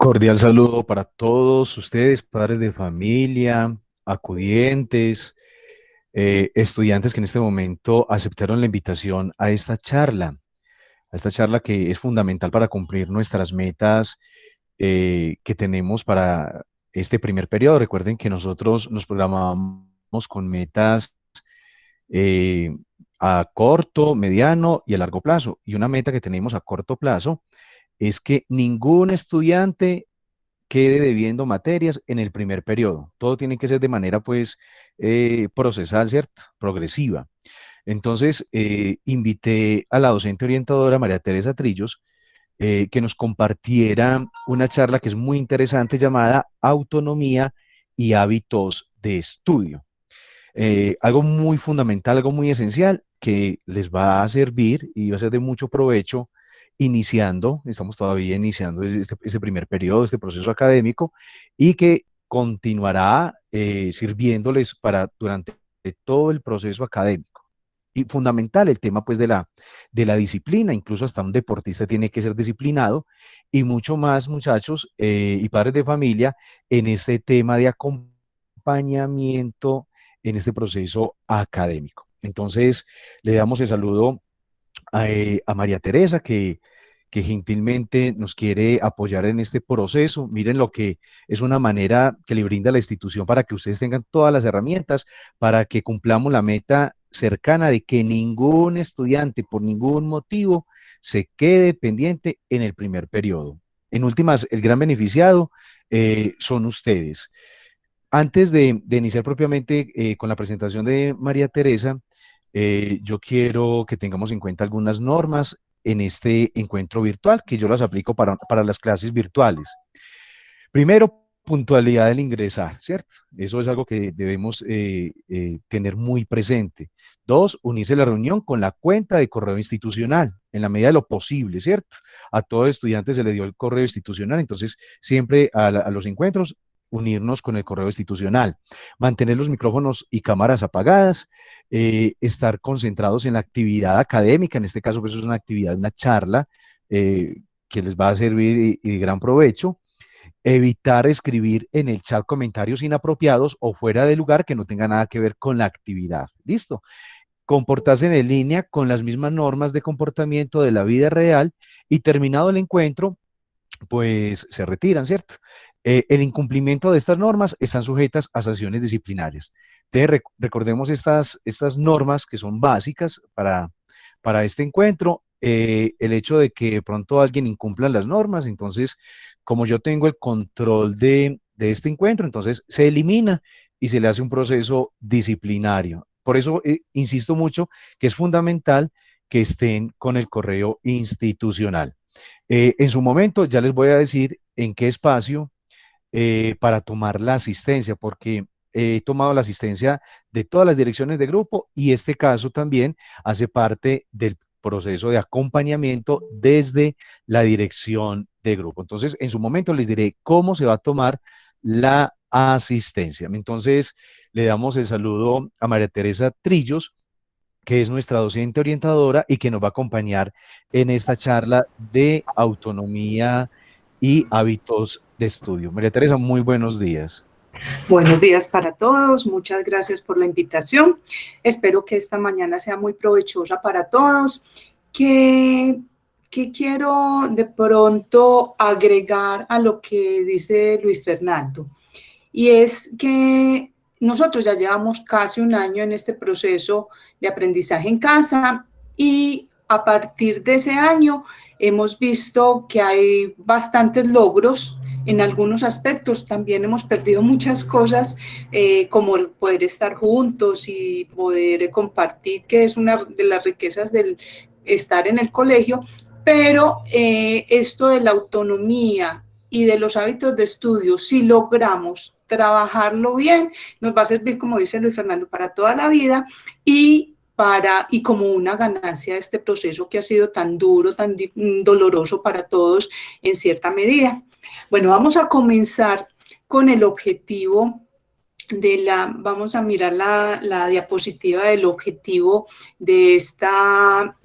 Cordial saludo para todos ustedes, padres de familia, acudientes, estudiantes que en este momento aceptaron la invitación a esta charla que es fundamental para cumplir nuestras metas que tenemos para este primer periodo. Recuerden que nosotros nos programamos con metas eh, a corto, mediano y a largo plazo. Y una meta que tenemos a corto plazo es que ningún estudiante quede debiendo materias en el primer periodo. Todo tiene que ser de manera, pues, procesal, ¿cierto? Progresiva. Entonces, invité a la docente orientadora María Teresa Trillos que nos compartiera una charla que es muy interesante llamada Autonomía y hábitos de estudio. Algo muy fundamental, algo muy esencial que les va a servir y va a ser de mucho provecho iniciando, estamos todavía iniciando este primer periodo, este proceso académico, y que continuará sirviéndoles para durante todo el proceso académico. Y fundamental el tema pues de la disciplina, incluso hasta un deportista tiene que ser disciplinado y mucho más muchachos y padres de familia en este tema de acompañamiento en este proceso académico. Entonces, le damos el saludo a María Teresa, que gentilmente nos quiere apoyar en este proceso. Miren lo que es una manera que le brinda la institución para que ustedes tengan todas las herramientas para que cumplamos la meta cercana de que ningún estudiante por ningún motivo se quede pendiente en el primer periodo. En últimas, el gran beneficiado son ustedes. Antes de iniciar propiamente con la presentación de María Teresa, yo quiero que tengamos en cuenta algunas normas en este encuentro virtual, que yo las aplico para las clases virtuales. Primero, puntualidad del ingresar, ¿cierto? Eso es algo que debemos tener muy presente. Dos, unirse a la reunión con la cuenta de correo institucional, en la medida de lo posible, ¿cierto? A todo estudiante se le dio el correo institucional, entonces siempre a los encuentros unirnos con el correo institucional, mantener los micrófonos y cámaras apagadas, estar concentrados en la actividad académica, en este caso pues es una actividad, una charla que les va a servir y de gran provecho, evitar escribir en el chat comentarios inapropiados o fuera de lugar que no tenga nada que ver con la actividad. ¿Listo? Comportarse en línea con las mismas normas de comportamiento de la vida real y terminado el encuentro, pues se retiran, ¿cierto? El incumplimiento de estas normas están sujetas a sanciones disciplinarias. Entonces, recordemos estas normas que son básicas para este encuentro. El hecho de que de pronto alguien incumpla las normas, entonces, como yo tengo el control de este encuentro, entonces se elimina y se le hace un proceso disciplinario. Por eso insisto mucho que es fundamental que estén con el correo institucional. En su momento ya les voy a decir en qué espacio para tomar la asistencia, porque he tomado la asistencia de todas las direcciones de grupo y este caso también hace parte del proceso de acompañamiento desde la dirección de grupo. Entonces, en su momento les diré cómo se va a tomar la asistencia. Entonces, le damos el saludo a María Teresa Trillos, que es nuestra docente orientadora y que nos va a acompañar en esta charla de autonomía y hábitos de estudio. María Teresa, muy buenos días. Buenos días para todos, muchas gracias por la invitación. Espero que esta mañana sea muy provechosa para todos. ¿Qué quiero de pronto agregar a lo que dice Luis Fernando? Y es que nosotros ya llevamos casi un año en este proceso de aprendizaje en casa y a partir de ese año hemos visto que hay bastantes logros. En algunos aspectos también hemos perdido muchas cosas, como el poder estar juntos y poder compartir, que es una de las riquezas del estar en el colegio, pero esto de la autonomía y de los hábitos de estudio, si logramos trabajarlo bien, nos va a servir, como dice Luis Fernando, para toda la vida y como una ganancia de este proceso que ha sido tan duro, tan doloroso para todos en cierta medida. Bueno, vamos a comenzar con el objetivo vamos a mirar la diapositiva del objetivo de esta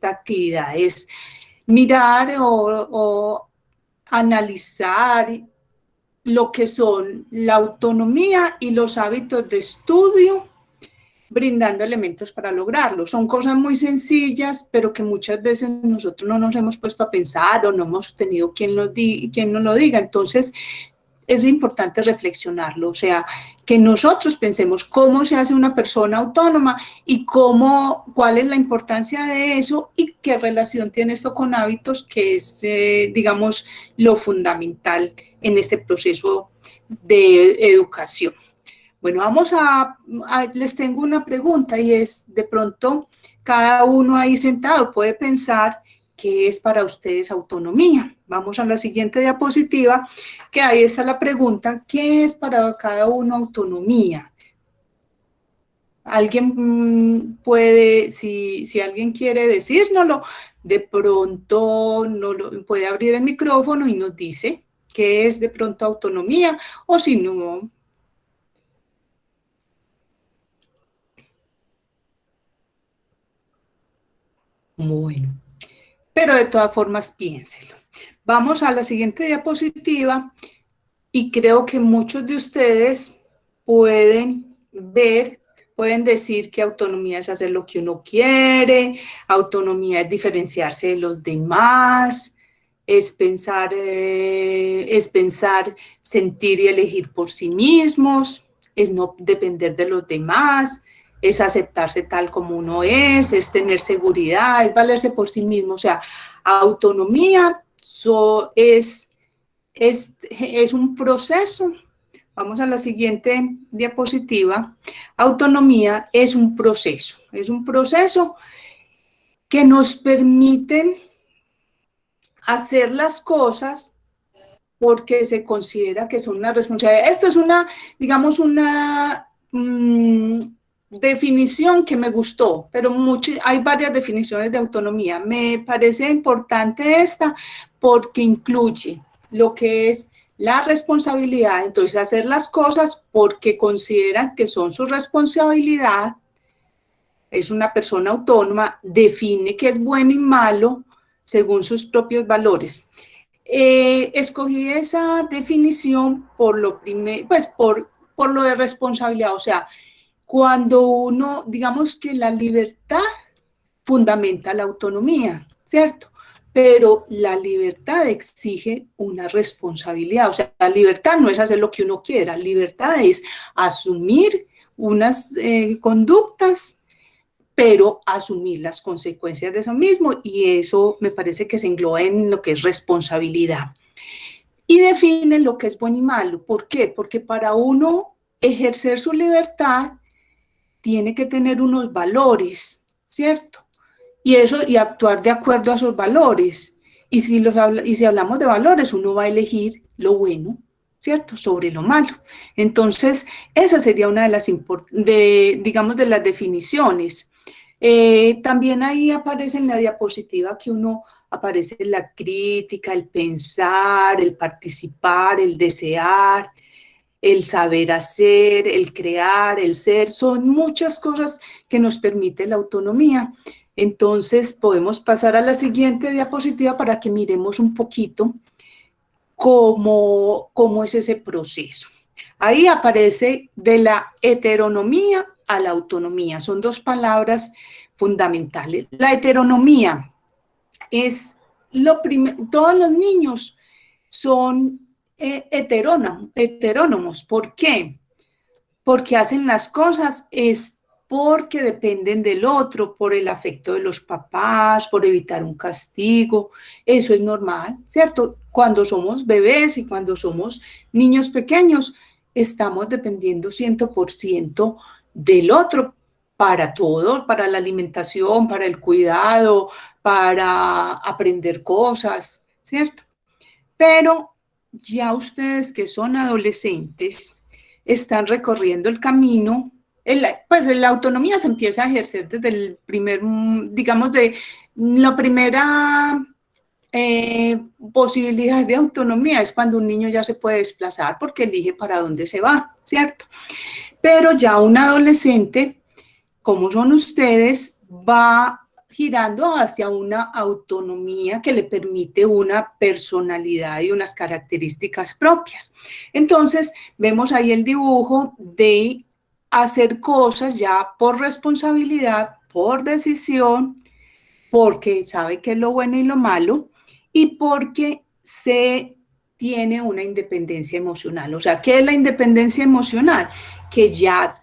actividad. Es mirar o analizar lo que son la autonomía y los hábitos de estudio, brindando elementos para lograrlo. Son cosas muy sencillas, pero que muchas veces nosotros no nos hemos puesto a pensar o no hemos tenido quien nos lo diga. Entonces, es importante reflexionarlo, o sea, que nosotros pensemos cómo se hace una persona autónoma y cuál es la importancia de eso y qué relación tiene esto con hábitos, que es, digamos, lo fundamental en este proceso de educación. Bueno, les tengo una pregunta y es, de pronto, cada uno ahí sentado puede pensar qué es para ustedes autonomía. Vamos a la siguiente diapositiva, que ahí está la pregunta, ¿qué es para cada uno autonomía? Alguien puede, si alguien quiere decírnoslo, de pronto puede abrir el micrófono y nos dice qué es de pronto autonomía, o si no. Bueno, pero de todas formas piénselo. Vamos a la siguiente diapositiva y creo que muchos de ustedes pueden decir que autonomía es hacer lo que uno quiere, autonomía es diferenciarse de los demás, es pensar, sentir y elegir por sí mismos, es no depender de los demás, es aceptarse tal como uno es tener seguridad, es valerse por sí mismo. O sea, autonomía es un proceso. Vamos a la siguiente diapositiva. Autonomía es un proceso que nos permite hacer las cosas porque se considera que son una responsabilidad. Esto es digamos, una definición que me gustó, pero hay varias definiciones de autonomía. Me parece importante esta porque incluye lo que es la responsabilidad, entonces hacer las cosas porque consideran que son su responsabilidad. Es una persona autónoma, define qué es bueno y malo según sus propios valores. Escogí esa definición por lo de responsabilidad, o sea, cuando uno, digamos que la libertad fundamenta la autonomía, ¿cierto? Pero la libertad exige una responsabilidad, o sea, la libertad no es hacer lo que uno quiera, la libertad es asumir unas conductas, pero asumir las consecuencias de eso mismo, y eso me parece que se engloba en lo que es responsabilidad. Y define lo que es bueno y malo. ¿Por qué? Porque para uno ejercer su libertad tiene que tener unos valores, ¿cierto? Y actuar de acuerdo a esos valores. Y si hablamos de valores, uno va a elegir lo bueno, ¿cierto? Sobre lo malo. Entonces, esa sería una de las, digamos, de las definiciones. También ahí aparece en la diapositiva que aparece la crítica, el pensar, el participar, el desear, el saber hacer, el crear, el ser. Son muchas cosas que nos permite la autonomía. Entonces, podemos pasar a la siguiente diapositiva para que miremos un poquito cómo es ese proceso. Ahí aparece de la heteronomía a la autonomía. Son dos palabras fundamentales. La heteronomía es todos los niños son heterónomos. ¿Por qué? Porque hacen las cosas porque dependen del otro, por el afecto de los papás, por evitar un castigo. Eso es normal, ¿cierto? Cuando somos bebés y cuando somos niños pequeños, estamos dependiendo 100% del otro para todo, para la alimentación, para el cuidado, para aprender cosas, ¿cierto? Pero ya ustedes que son adolescentes están recorriendo el camino. Pues la autonomía se empieza a ejercer desde el primer, digamos, de la primera posibilidad de autonomía es cuando un niño ya se puede desplazar porque elige para dónde se va, ¿cierto? Pero ya un adolescente, como son ustedes, va girando hacia una autonomía que le permite una personalidad y unas características propias. Entonces, vemos ahí el dibujo de hacer cosas ya por responsabilidad, por decisión, porque sabe qué es lo bueno y lo malo, y porque se tiene una independencia emocional. O sea, ¿qué es la independencia emocional? Que ya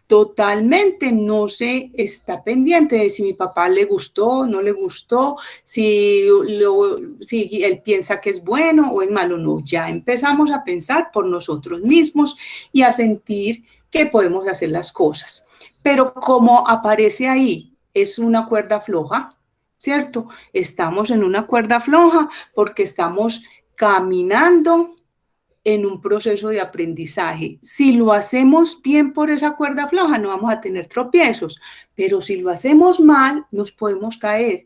totalmente no se está pendiente de si mi papá le gustó, no le gustó, si él piensa que es bueno o es malo. No, ya empezamos a pensar por nosotros mismos y a sentir que podemos hacer las cosas. Pero como aparece ahí, es una cuerda floja, ¿cierto? Estamos en una cuerda floja porque estamos caminando en un proceso de aprendizaje. Si lo hacemos bien por esa cuerda floja, no vamos a tener tropiezos, pero si lo hacemos mal, nos podemos caer.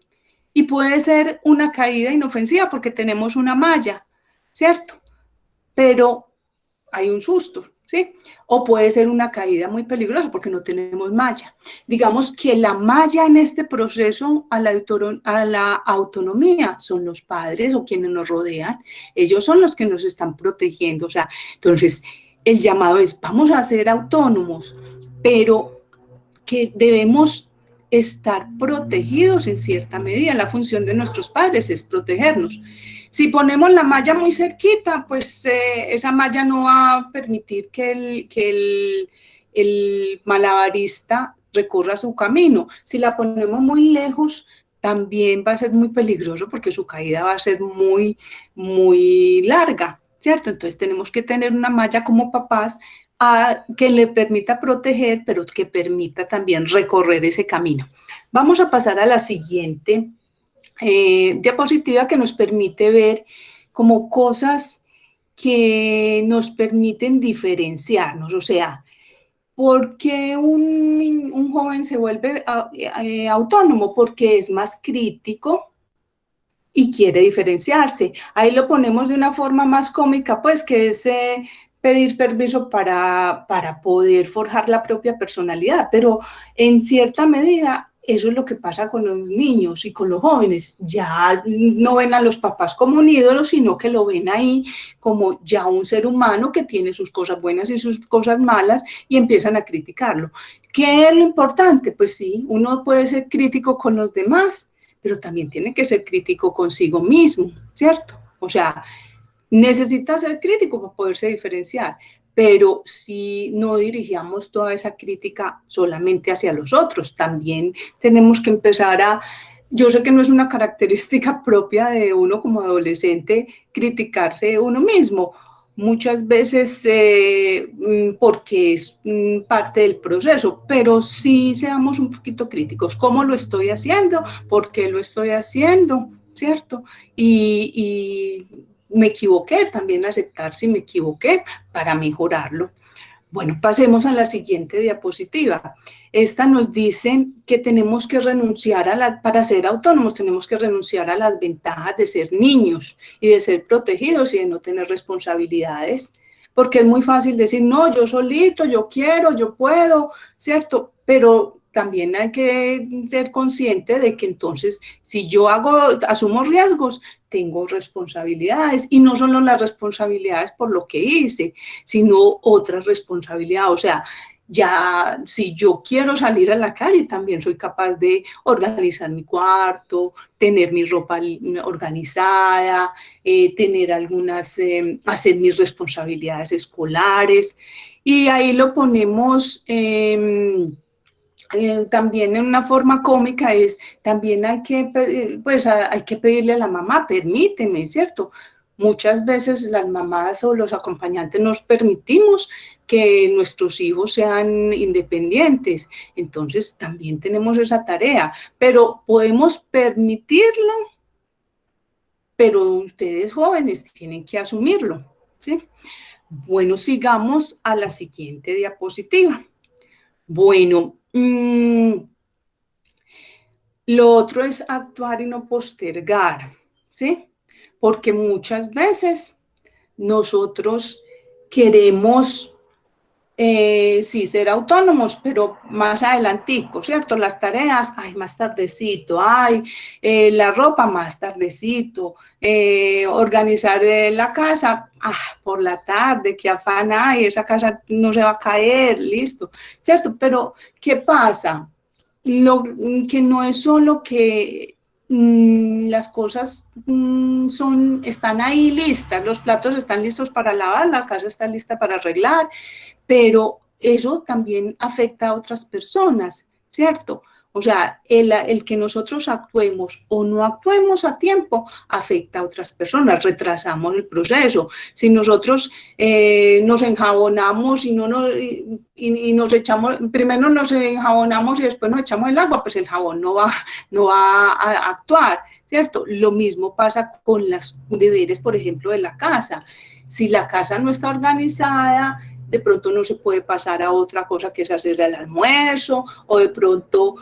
Y puede ser una caída inofensiva porque tenemos una malla, ¿cierto? Pero hay un susto, ¿sí? O puede ser una caída muy peligrosa porque no tenemos malla. Digamos que la malla en este proceso a la autonomía son los padres o quienes nos rodean. Ellos son los que nos están protegiendo. O sea, entonces el llamado es, vamos a ser autónomos, pero que debemos estar protegidos en cierta medida. La función de nuestros padres es protegernos. Si ponemos la malla muy cerquita, pues esa malla no va a permitir que el malabarista recorra su camino. Si la ponemos muy lejos, también va a ser muy peligroso porque su caída va a ser muy larga, ¿cierto? Entonces tenemos que tener una malla como papás que le permita proteger, pero que permita también recorrer ese camino. Vamos a pasar a la siguiente diapositiva que nos permite ver como cosas que nos permiten diferenciarnos, o sea, ¿por qué un joven se vuelve autónomo? Porque es más crítico y quiere diferenciarse. Ahí lo ponemos de una forma más cómica, pues, que es pedir permiso para poder forjar la propia personalidad, pero en cierta medida eso es lo que pasa con los niños y con los jóvenes. Ya no ven a los papás como un ídolo, sino que lo ven ahí como ya un ser humano que tiene sus cosas buenas y sus cosas malas y empiezan a criticarlo. ¿Qué es lo importante? Pues sí, uno puede ser crítico con los demás, pero también tiene que ser crítico consigo mismo, ¿cierto? O sea, necesita ser crítico para poderse diferenciar, pero si no dirigíamos toda esa crítica solamente hacia los otros, también tenemos que empezar yo sé que no es una característica propia de uno como adolescente criticarse uno mismo, muchas veces porque es parte del proceso, pero sí seamos un poquito críticos. ¿Cómo lo estoy haciendo? ¿Por qué lo estoy haciendo? ¿Cierto? Y me equivoqué, también aceptar si me equivoqué para mejorarlo. Bueno, pasemos a la siguiente diapositiva. Esta nos dice que tenemos que renunciar para ser autónomos, tenemos que renunciar a las ventajas de ser niños y de ser protegidos y de no tener responsabilidades, porque es muy fácil decir, no, yo solito, yo quiero, yo puedo, ¿cierto? Pero también hay que ser consciente de que entonces, si yo asumo riesgos, tengo responsabilidades y no solo las responsabilidades por lo que hice, sino otras responsabilidades. O sea, ya si yo quiero salir a la calle, también soy capaz de organizar mi cuarto, tener mi ropa organizada, hacer mis responsabilidades escolares. Y ahí lo ponemos también en una forma cómica también hay que pedirle a la mamá, permíteme, ¿cierto? Muchas veces las mamás o los acompañantes nos permitimos que nuestros hijos sean independientes, entonces también tenemos esa tarea, pero podemos permitirlo, pero ustedes jóvenes tienen que asumirlo, ¿sí? Bueno, sigamos a la siguiente diapositiva. Bueno, lo otro es actuar y no postergar, ¿sí? Porque muchas veces nosotros queremos Sí, ser autónomos, pero más adelantico, ¿cierto? Las tareas, ay, más tardecito, ay, la ropa más tardecito, organizar la casa, por la tarde, qué afán hay, esa casa no se va a caer, listo, ¿cierto? Pero, ¿qué pasa? Lo que no es solo que las cosas están ahí listas, los platos están listos para lavar, la casa está lista para arreglar, pero eso también afecta a otras personas, ¿cierto? O sea, el que nosotros actuemos o no actuemos a tiempo afecta a otras personas, retrasamos el proceso. Si nosotros nos enjabonamos y nos echamos, primero nos enjabonamos y después nos echamos el agua, pues el jabón no va a actuar, ¿cierto? Lo mismo pasa con los deberes, por ejemplo, de la casa. Si la casa no está organizada, de pronto no se puede pasar a otra cosa que es hacer el almuerzo, o de pronto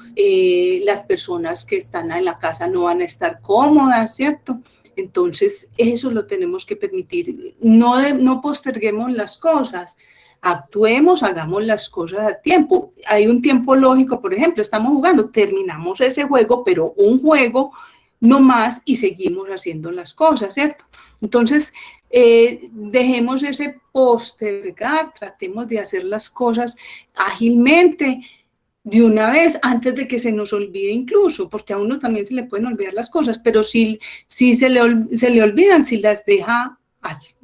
las personas que están en la casa no van a estar cómodas, ¿cierto? Entonces, eso lo tenemos que permitir. No posterguemos las cosas, actuemos, hagamos las cosas a tiempo. Hay un tiempo lógico, por ejemplo, estamos jugando, terminamos ese juego, pero un juego no más y seguimos haciendo las cosas, ¿cierto? Entonces, dejemos ese postergar, tratemos de hacer las cosas ágilmente, de una vez, antes de que se nos olvide incluso, porque a uno también se le pueden olvidar las cosas, pero si se le olvidan, si las deja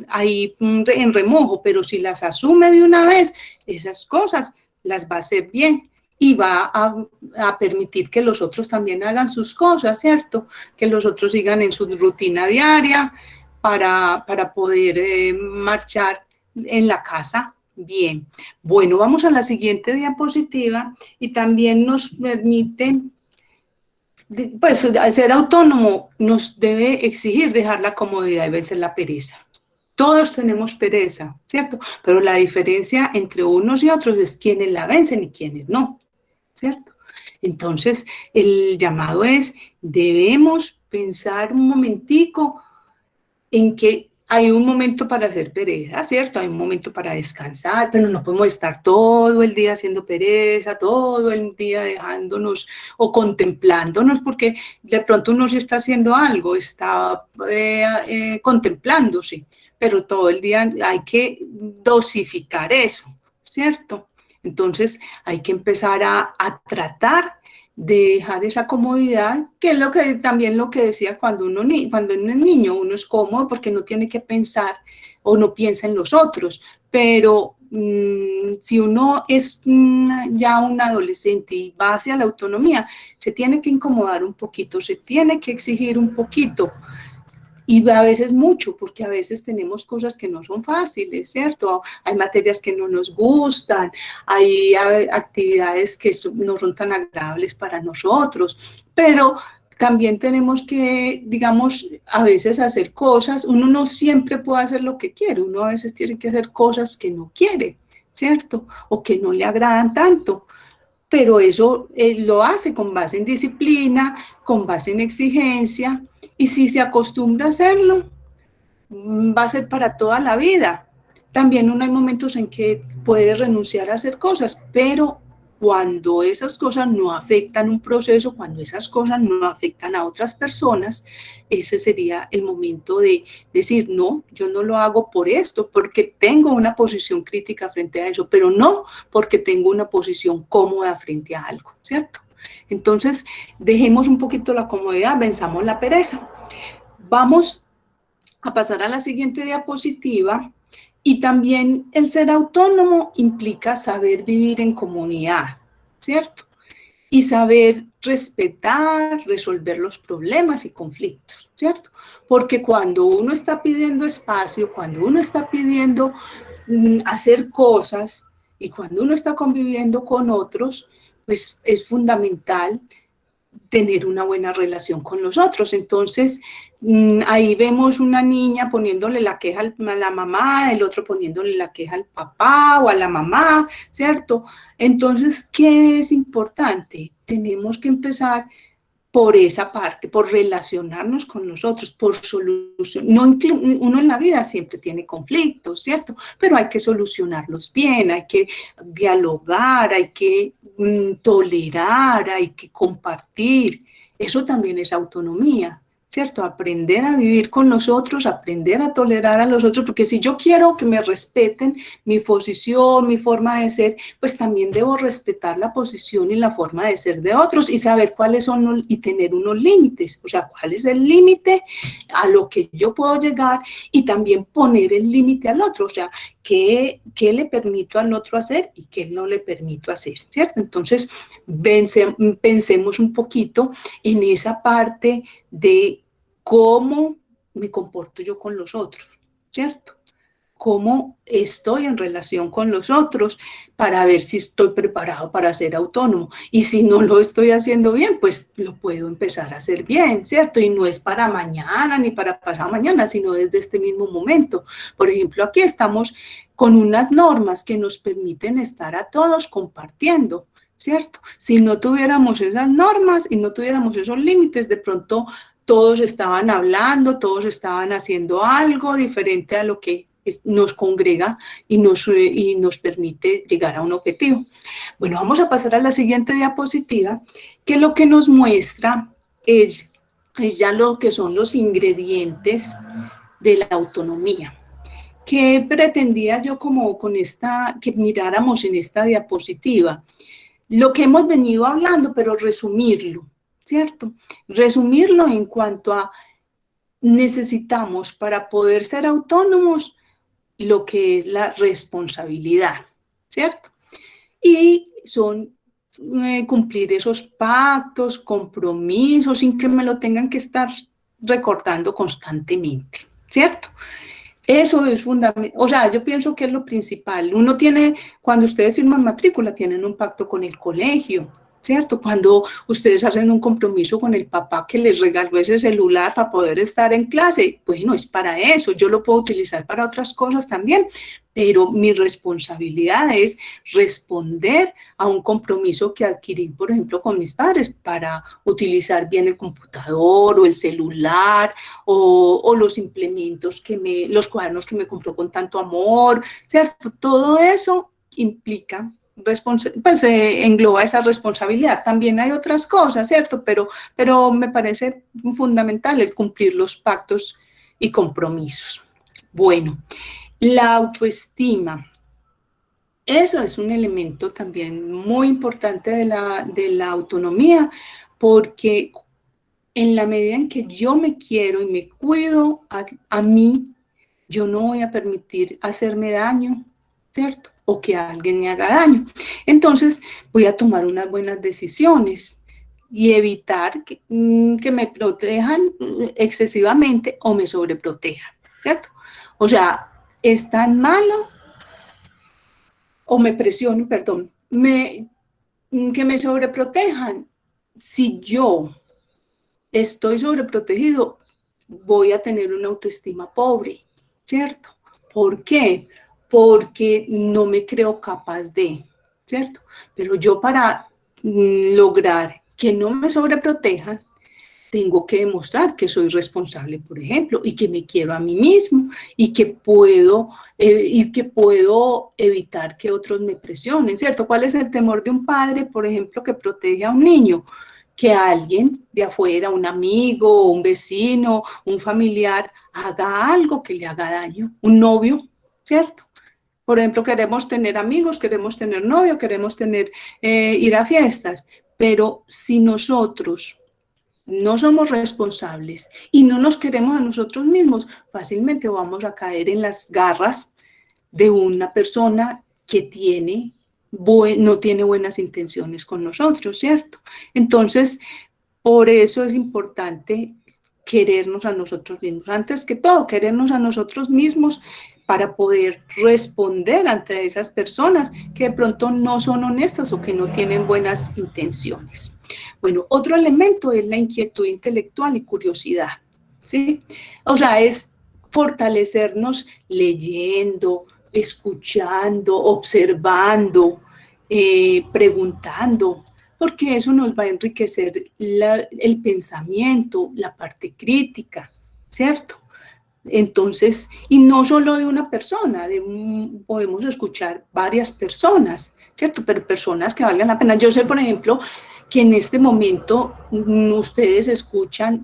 ahí en remojo, pero si las asume de una vez, esas cosas las va a hacer bien y va a permitir que los otros también hagan sus cosas, ¿cierto? Que los otros sigan en su rutina diaria para poder marchar en la casa bien. Bueno, vamos a la siguiente diapositiva y también nos permite, pues, ser autónomo nos debe exigir dejar la comodidad y vencer la pereza. Todos tenemos pereza, ¿cierto? Pero la diferencia entre unos y otros es quiénes la vencen y quiénes no, ¿cierto? Entonces, el llamado es, debemos pensar un momentico en que hay un momento para hacer pereza, ¿cierto? Hay un momento para descansar, pero no podemos estar todo el día haciendo pereza, todo el día dejándonos o contemplándonos, porque de pronto uno sí está haciendo algo, está contemplándose, pero todo el día hay que dosificar eso, ¿cierto? Entonces hay que empezar a tratar de dejar esa comodidad, que es también lo que decía cuando uno es niño, uno es cómodo porque no tiene que pensar o no piensa en los otros, pero si uno es ya un adolescente y va hacia la autonomía, se tiene que incomodar un poquito, se tiene que exigir un poquito, y a veces mucho, porque a veces tenemos cosas que no son fáciles, ¿cierto? Hay materias que no nos gustan, hay actividades que no son tan agradables para nosotros, pero también tenemos que, digamos, a veces hacer cosas, uno no siempre puede hacer lo que quiere, uno a veces tiene que hacer cosas que no quiere, ¿cierto? O que no le agradan tanto, pero eso lo hace con base en disciplina, con base en exigencia, y si se acostumbra a hacerlo, va a ser para toda la vida. También uno hay momentos en que puede renunciar a hacer cosas, pero cuando esas cosas no afectan un proceso, cuando esas cosas no afectan a otras personas, ese sería el momento de decir, no, yo no lo hago por esto, porque tengo una posición crítica frente a eso, pero no porque tengo una posición cómoda frente a algo, ¿cierto? Entonces, dejemos un poquito la comodidad, venzamos la pereza. Vamos a pasar a la siguiente diapositiva. Y también el ser autónomo implica saber vivir en comunidad, ¿cierto? Y saber respetar, resolver los problemas y conflictos, ¿cierto? Porque cuando uno está pidiendo espacio, cuando uno está pidiendo hacer cosas y cuando uno está conviviendo con otros, pues es fundamental tener una buena relación con los otros. Entonces, ahí vemos una niña poniéndole la queja a la mamá, el otro poniéndole la queja al papá o a la mamá, ¿cierto? Entonces, ¿qué es importante? Tenemos que empezar por esa parte, por relacionarnos con nosotros, por solución. No, uno en la vida siempre tiene conflictos, ¿cierto? Pero hay que solucionarlos bien, hay que dialogar, hay que tolerar, hay que compartir. Eso también es autonomía, ¿cierto? Aprender a vivir con los otros, aprender a tolerar a los otros, porque si yo quiero que me respeten mi posición, mi forma de ser, pues también debo respetar la posición y la forma de ser de otros y saber cuáles son y tener unos límites, o sea, cuál es el límite a lo que yo puedo llegar y también poner el límite al otro, o sea, qué le permito al otro hacer y qué no le permito hacer, ¿cierto? Entonces, pensemos un poquito en esa parte de cómo me comporto yo con los otros, ¿cierto? Cómo estoy en relación con los otros para ver si estoy preparado para ser autónomo. Y si no lo estoy haciendo bien, pues lo puedo empezar a hacer bien, ¿cierto? Y no es para mañana ni para pasado mañana, sino desde este mismo momento. Por ejemplo, aquí estamos con unas normas que nos permiten estar a todos compartiendo, ¿cierto? Si no tuviéramos esas normas y no tuviéramos esos límites, de pronto todos estaban hablando, todos estaban haciendo algo diferente a lo que nos congrega y nos permite llegar a un objetivo. Bueno, vamos a pasar a la siguiente diapositiva, que lo que nos muestra es ya lo que son los ingredientes de la autonomía. ¿Qué pretendía yo como con que miráramos en esta diapositiva? Lo que hemos venido hablando, pero resumirlo, ¿cierto? Resumirlo en cuanto a necesitamos para poder ser autónomos lo que es la responsabilidad, ¿cierto? Y son cumplir esos pactos, compromisos, sin que me lo tengan que estar recordando constantemente, ¿cierto? Eso es fundamental, o sea, yo pienso que es lo principal. Uno tiene, cuando ustedes firman matrícula, tienen un pacto con el colegio, ¿cierto? Cuando ustedes hacen un compromiso con el papá que les regaló ese celular para poder estar en clase, bueno, es para eso. Yo lo puedo utilizar para otras cosas también, pero mi responsabilidad es responder a un compromiso que adquirí, por ejemplo, con mis padres para utilizar bien el computador o el celular o los implementos los cuadernos que me compró con tanto amor, ¿cierto? Todo eso implica pues engloba esa responsabilidad. También hay otras cosas, ¿cierto? Pero me parece fundamental el cumplir los pactos y compromisos. Bueno, la autoestima. Eso es un elemento también muy importante de la autonomía, porque en la medida en que yo me quiero y me cuido a mí, yo no voy a permitir hacerme daño, ¿cierto? O que alguien me haga daño. Entonces voy a tomar unas buenas decisiones y evitar que me protejan excesivamente o me sobreprotejan, ¿cierto? O sea, es tan malo o me presionen, perdón, que me sobreprotejan. Si yo estoy sobreprotegido, voy a tener una autoestima pobre, ¿cierto? ¿Por qué? Porque no me creo capaz de, ¿cierto? Pero yo para lograr que no me sobreprotejan, tengo que demostrar que soy responsable, por ejemplo, y que me quiero a mí mismo y que puedo evitar que otros me presionen, ¿cierto? ¿Cuál es el temor de un padre, por ejemplo, que protege a un niño? Que alguien de afuera, un amigo, un vecino, un familiar, haga algo que le haga daño, un novio, ¿cierto? Por ejemplo, queremos tener amigos, queremos tener novio, queremos ir a fiestas, pero si nosotros no somos responsables y no nos queremos a nosotros mismos, fácilmente vamos a caer en las garras de una persona que no tiene buenas intenciones con nosotros, ¿cierto? Entonces, por eso es importante querernos a nosotros mismos. Antes que todo, querernos a nosotros mismos para poder responder ante esas personas que de pronto no son honestas o que no tienen buenas intenciones. Bueno, otro elemento es la inquietud intelectual y curiosidad, ¿sí? O sea, es fortalecernos leyendo, escuchando, observando, preguntando, porque eso nos va a enriquecer el pensamiento, la parte crítica, ¿cierto? Entonces, y no solo de una persona, podemos escuchar varias personas, ¿cierto? Pero personas que valgan la pena. Yo sé, por ejemplo, que en este momento ustedes escuchan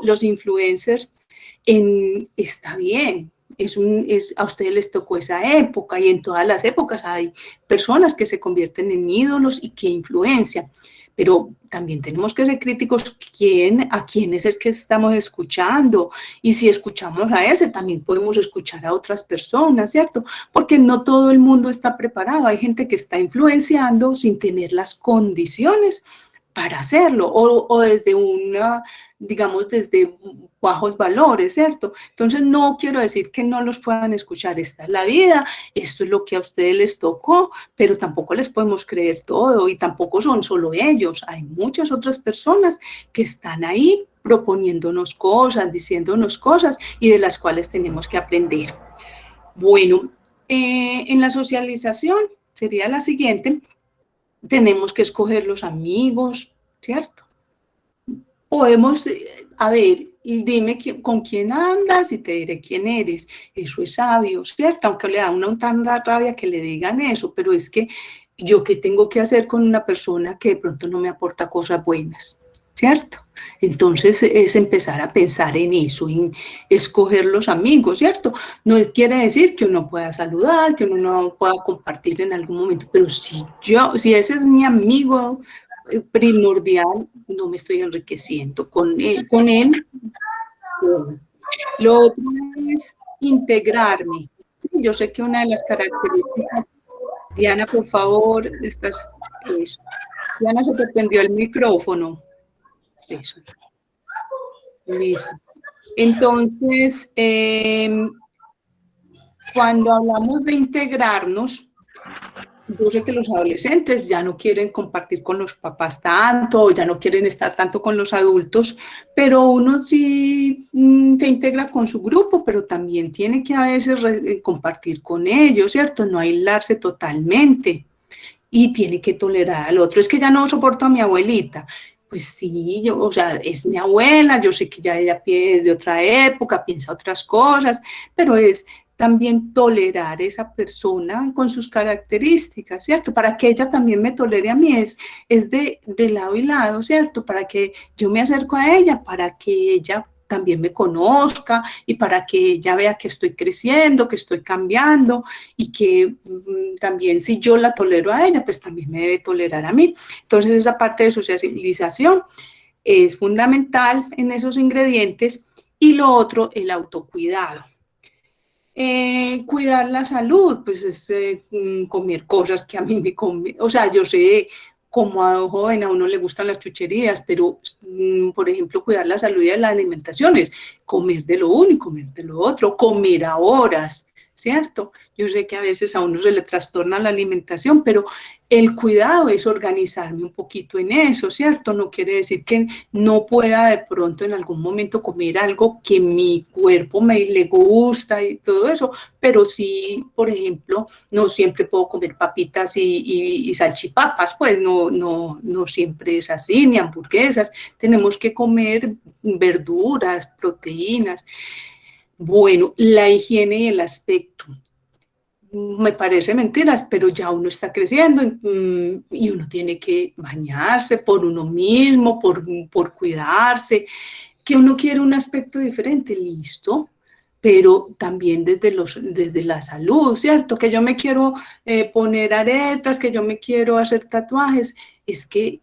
los influencers, está bien, a ustedes les tocó esa época y en todas las épocas hay personas que se convierten en ídolos y que influencian. Pero también tenemos que ser críticos a quién es el que estamos escuchando, y si escuchamos a ese, también podemos escuchar a otras personas, ¿cierto? Porque no todo el mundo está preparado, hay gente que está influenciando sin tener las condiciones para hacerlo, o desde digamos, desde bajos valores, ¿cierto? Entonces no quiero decir que no los puedan escuchar, esta es la vida, esto es lo que a ustedes les tocó, pero tampoco les podemos creer todo, y tampoco son solo ellos, hay muchas otras personas que están ahí proponiéndonos cosas, diciéndonos cosas, y de las cuales tenemos que aprender. Bueno, en la socialización sería la siguiente: tenemos que escoger los amigos, ¿cierto? Podemos, a ver, dime con quién andas y te diré quién eres. Eso es sabio, ¿cierto? Aunque le da una tanta rabia que le digan eso, pero es que yo qué tengo que hacer con una persona que de pronto no me aporta cosas buenas, ¿cierto? Entonces es empezar a pensar en eso, en escoger los amigos, ¿cierto? No quiere decir que uno pueda saludar, que uno no pueda compartir en algún momento, pero si ese es mi amigo primordial, no me estoy enriqueciendo con él. Lo otro es integrarme. Sí, yo sé que una de las características, Diana, por favor, eso. Diana, se te prendió el micrófono. Eso. Listo. Entonces, cuando hablamos de integrarnos, yo sé que los adolescentes ya no quieren compartir con los papás tanto, ya no quieren estar tanto con los adultos, pero uno sí se integra con su grupo, pero también tiene que a veces compartir con ellos, ¿cierto? No aislarse totalmente, y tiene que tolerar al otro. Es que ya no soporto a mi abuelita. Pues sí, o sea, es mi abuela, yo sé que ya ella es de otra época, piensa otras cosas, pero es también tolerar a esa persona con sus características, ¿cierto? Para que ella también me tolere a mí, es de lado y lado, ¿cierto? Para que yo me acerco a ella, para que ella también me conozca y para que ella vea que estoy creciendo, que estoy cambiando, y que también si yo la tolero a ella, pues también me debe tolerar a mí. Entonces esa parte de socialización es fundamental en esos ingredientes. Y lo otro, el autocuidado. Cuidar la salud, pues es comer cosas que a mí me convienen. O sea, yo sé, como a joven a uno le gustan las chucherías, pero por ejemplo, cuidar la salud y la alimentación es comer de lo uno y comer de lo otro, comer a horas, ¿cierto? Yo sé que a veces a uno se le trastorna la alimentación, pero el cuidado es organizarme un poquito en eso, ¿cierto? No quiere decir que no pueda de pronto en algún momento comer algo que mi cuerpo le gusta y todo eso, pero sí, por ejemplo, no siempre puedo comer papitas y salchipapas, pues no siempre es así, ni hamburguesas. Tenemos que comer verduras, proteínas. Bueno, la higiene y el aspecto. Me parece mentiras, pero ya uno está creciendo y uno tiene que bañarse por uno mismo, por cuidarse, que uno quiere un aspecto diferente, listo, pero también desde la salud, ¿cierto? Que yo me quiero poner aretas, que yo me quiero hacer tatuajes, es que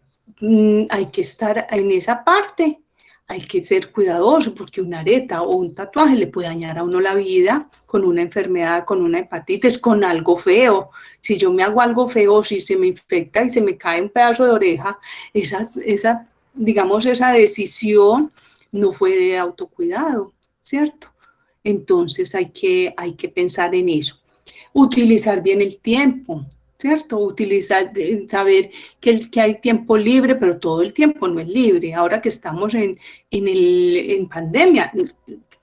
hay que estar en esa parte. Hay que ser cuidadoso, porque una areta o un tatuaje le puede dañar a uno la vida con una enfermedad, con una hepatitis, con algo feo. Si yo me hago algo feo, si se me infecta y se me cae un pedazo de oreja, digamos, esa decisión no fue de autocuidado, ¿cierto? Entonces hay que pensar en eso. Utilizar bien el tiempo, ¿cierto? Saber que hay tiempo libre, pero todo el tiempo no es libre. Ahora que estamos en pandemia,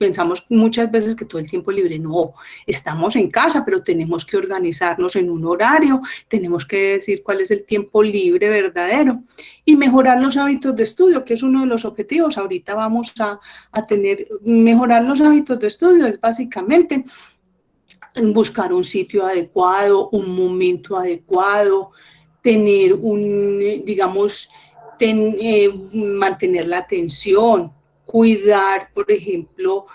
pensamos muchas veces que todo el tiempo libre, no, estamos en casa, pero tenemos que organizarnos en un horario, tenemos que decir cuál es el tiempo libre verdadero y mejorar los hábitos de estudio, que es uno de los objetivos. Ahorita vamos a mejorar los hábitos de estudio, es básicamente buscar un sitio adecuado, un momento adecuado, tener digamos, mantener la atención, cuidar, por ejemplo,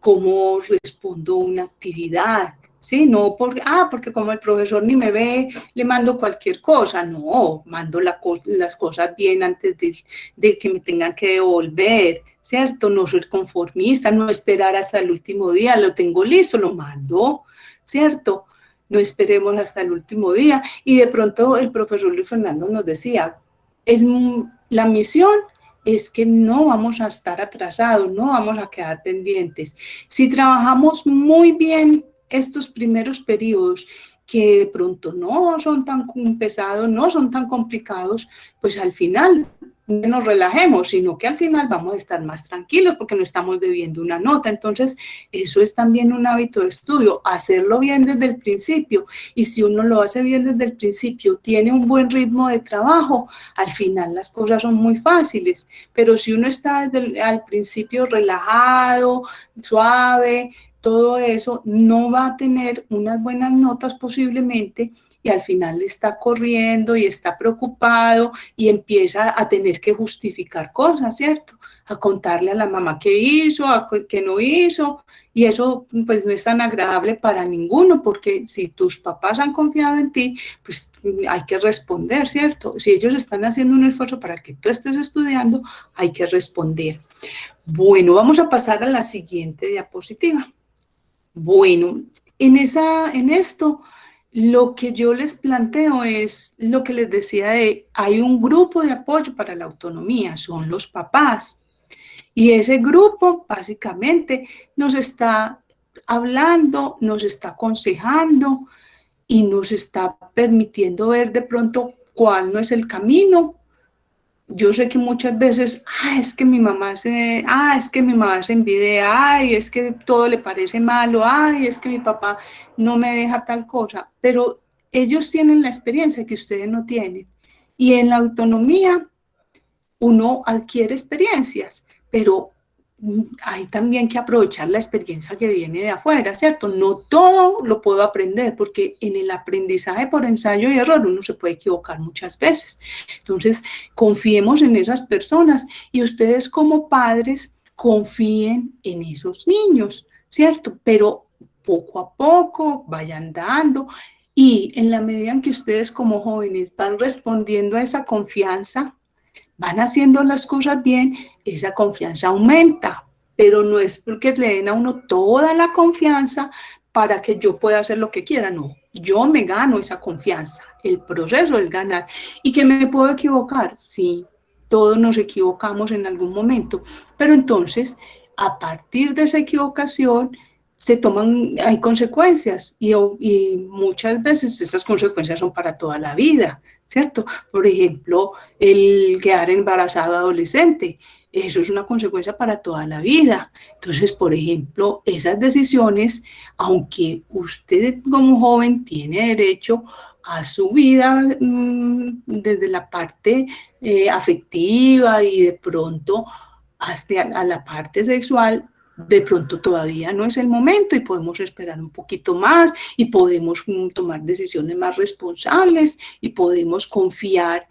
cómo respondo a una actividad, ¿sí? No porque como el profesor ni me ve, le mando cualquier cosa. No, mando las cosas bien antes de que me tengan que devolver, ¿cierto? No ser conformista, no esperar hasta el último día, lo tengo listo, lo mando, ¿cierto? No esperemos hasta el último día. Y de pronto el profesor Luis Fernando nos decía, la misión es que no vamos a estar atrasados, no vamos a quedar pendientes. Si trabajamos muy bien estos primeros periodos, que de pronto no son tan pesados, no son tan complicados, pues al final no nos relajemos, sino que al final vamos a estar más tranquilos porque no estamos debiendo una nota. Entonces, eso es también un hábito de estudio, hacerlo bien desde el principio. Y si uno lo hace bien desde el principio, tiene un buen ritmo de trabajo, al final las cosas son muy fáciles. Pero si uno está al principio relajado, suave, todo eso, no va a tener unas buenas notas posiblemente y al final está corriendo y está preocupado y empieza a tener que justificar cosas, ¿cierto? A contarle a la mamá qué hizo, qué no hizo, y eso pues no es tan agradable para ninguno, porque si tus papás han confiado en ti, pues hay que responder, ¿cierto? Si ellos están haciendo un esfuerzo para que tú estés estudiando, hay que responder. Bueno, vamos a pasar a la siguiente diapositiva. Bueno, en esto, lo que yo les planteo es lo que les decía hay un grupo de apoyo para la autonomía, son los papás. Y ese grupo básicamente nos está hablando, nos está aconsejando y nos está permitiendo ver de pronto cuál no es el camino. Yo sé que muchas veces, es que mi mamá es que mi mamá se envidia, es que todo le parece malo, es que mi papá no me deja tal cosa, pero ellos tienen la experiencia que ustedes no tienen. Y en la autonomía uno adquiere experiencias, pero hay también que aprovechar la experiencia que viene de afuera, ¿cierto? No todo lo puedo aprender, porque en el aprendizaje por ensayo y error uno se puede equivocar muchas veces. Entonces, confiemos en esas personas y ustedes como padres confíen en esos niños, ¿cierto? Pero poco a poco vayan dando y en la medida en que ustedes como jóvenes van respondiendo a esa confianza, van haciendo las cosas bien, esa confianza aumenta, pero no es porque le den a uno toda la confianza para que yo pueda hacer lo que quiera, no, yo me gano esa confianza, el proceso es ganar. ¿Y que me puedo equivocar? Sí, todos nos equivocamos en algún momento, pero entonces a partir de esa equivocación hay consecuencias y muchas veces esas consecuencias son para toda la vida, ¿cierto? Por ejemplo, el quedar embarazado adolescente, eso es una consecuencia para toda la vida. Entonces, por ejemplo, esas decisiones, aunque usted como joven tiene derecho a su vida desde la parte afectiva y de pronto hasta a la parte sexual, de pronto todavía no es el momento y podemos esperar un poquito más y podemos tomar decisiones más responsables y podemos confiar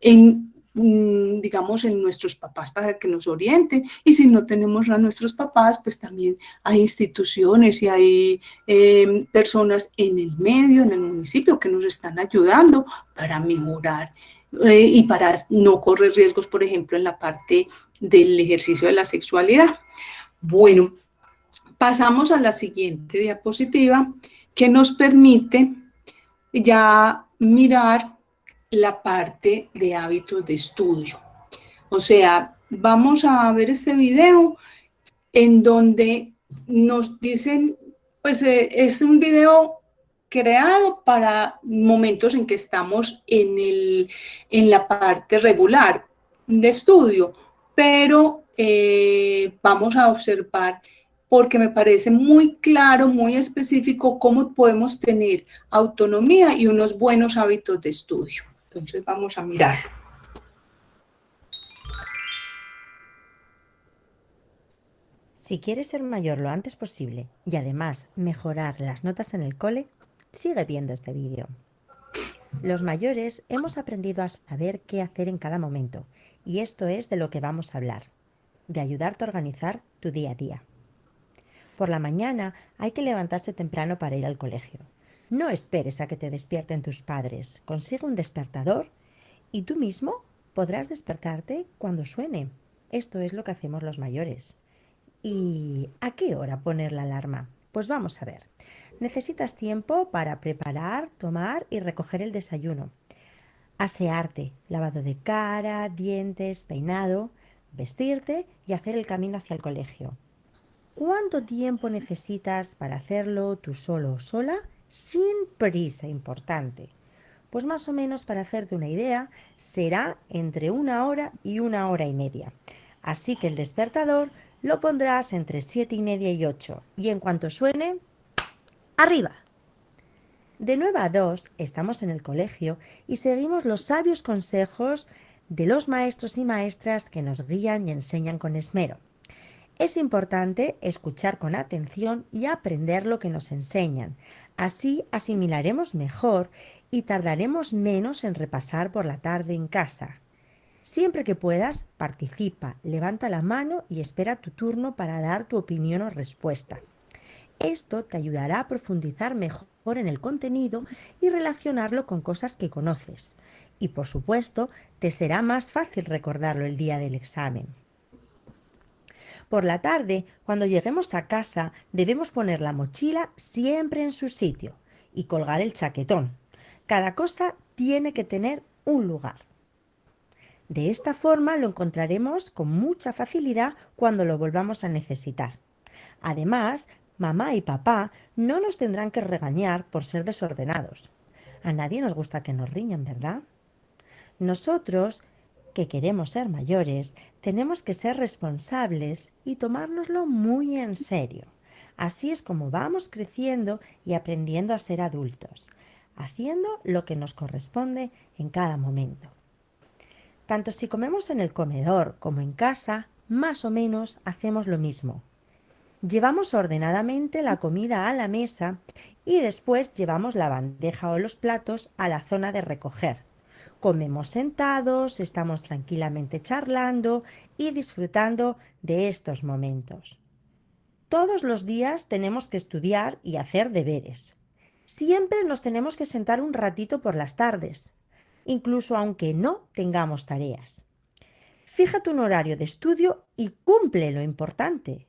en, digamos, en nuestros papás para que nos orienten. Y si no tenemos a nuestros papás, pues también hay instituciones y hay personas en el medio, en el municipio, que nos están ayudando para mejorar y para no correr riesgos, por ejemplo, en la parte del ejercicio de la sexualidad. Bueno, pasamos a la siguiente diapositiva que nos permite ya mirar la parte de hábitos de estudio. O sea, vamos a ver este video en donde nos dicen, pues es un video creado para momentos en que estamos en la parte regular de estudio, pero vamos a observar, porque me parece muy claro, muy específico, cómo podemos tener autonomía y unos buenos hábitos de estudio. Entonces vamos a mirar. Si quieres ser mayor lo antes posible y además mejorar las notas en el cole, sigue viendo este vídeo. Los mayores hemos aprendido a saber qué hacer en cada momento y esto es de lo que vamos a hablar, de ayudarte a organizar tu día a día. Por la mañana hay que levantarse temprano para ir al colegio. No esperes a que te despierten tus padres. Consigue un despertador y tú mismo podrás despertarte cuando suene. Esto es lo que hacemos los mayores. ¿Y a qué hora poner la alarma? Pues vamos a ver. Necesitas tiempo para preparar, tomar y recoger el desayuno. Asearte, lavado de cara, dientes, peinado, vestirte y hacer el camino hacia el colegio. ¿Cuánto tiempo necesitas para hacerlo tú solo o sola? Sin prisa, importante. Pues más o menos, para hacerte una idea, será entre 1 hora y 1 hora y media. Así que el despertador lo pondrás entre 7:30 y 8. Y en cuanto suene, ¡arriba! De 9 a 2 estamos en el colegio y seguimos los sabios consejos de los maestros y maestras que nos guían y enseñan con esmero. Es importante escuchar con atención y aprender lo que nos enseñan. Así asimilaremos mejor y tardaremos menos en repasar por la tarde en casa. Siempre que puedas, participa, levanta la mano y espera tu turno para dar tu opinión o respuesta. Esto te ayudará a profundizar mejor en el contenido y relacionarlo con cosas que conoces. Y por supuesto, te será más fácil recordarlo el día del examen. Por la tarde, cuando lleguemos a casa, debemos poner la mochila siempre en su sitio y colgar el chaquetón. Cada cosa tiene que tener un lugar. De esta forma lo encontraremos con mucha facilidad cuando lo volvamos a necesitar. Además, mamá y papá no nos tendrán que regañar por ser desordenados. A nadie nos gusta que nos riñan, ¿verdad? Nosotros, que queremos ser mayores, tenemos que ser responsables y tomárnoslo muy en serio. Así es como vamos creciendo y aprendiendo a ser adultos, haciendo lo que nos corresponde en cada momento. Tanto si comemos en el comedor como en casa, más o menos hacemos lo mismo. Llevamos ordenadamente la comida a la mesa y después llevamos la bandeja o los platos a la zona de recoger. Comemos sentados, estamos tranquilamente charlando y disfrutando de estos momentos. Todos los días tenemos que estudiar y hacer deberes. Siempre nos tenemos que sentar un ratito por las tardes, incluso aunque no tengamos tareas. Fíjate un horario de estudio y cumple lo importante.